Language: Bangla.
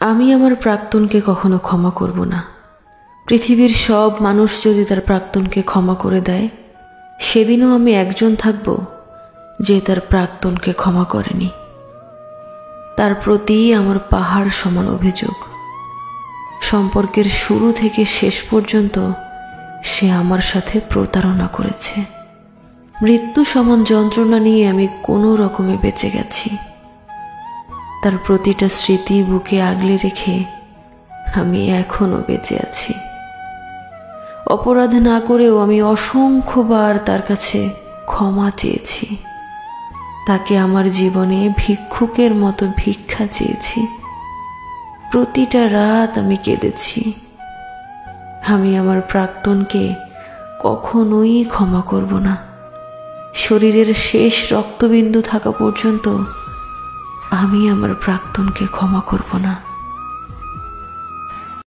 আমি আমার প্রাক্তনকে কখনো ক্ষমা করব না। পৃথিবীর সব মানুষ যদি তার প্রাক্তনকে ক্ষমা করে দেয়, সেদিনও আমি একজন থাকব যে তার প্রাক্তনকে ক্ষমা করেনি। তার প্রতি আমার পাহাড় সমান অভিযোগ। সম্পর্কের শুরু থেকে শেষ পর্যন্ত সে আমার সাথে প্রতারণা করেছে। মৃত্যু সমান যন্ত্রণা নিয়ে আমি কোনো রকমে বেঁচে গেছি। তার প্রতিটা স্মৃতি বুকে আগলে রেখে আমি এখনো বেঁচে আছি। অপরাধ না করেও আমি অসংখ্যবার তার কাছে ক্ষমা চেয়েছি। তাকে আমার জীবনে ভিক্ষুকের মতো ভিক্ষা চেয়েছি। প্রতিটা রাত আমি কেঁদেছি। আমি আমার প্রাক্তনকে কখনোই ক্ষমা করব না। শরীরের শেষ রক্তবিন্দু থাকা পর্যন্ত আমি আমার প্রাক্তনকে ক্ষমা করব না।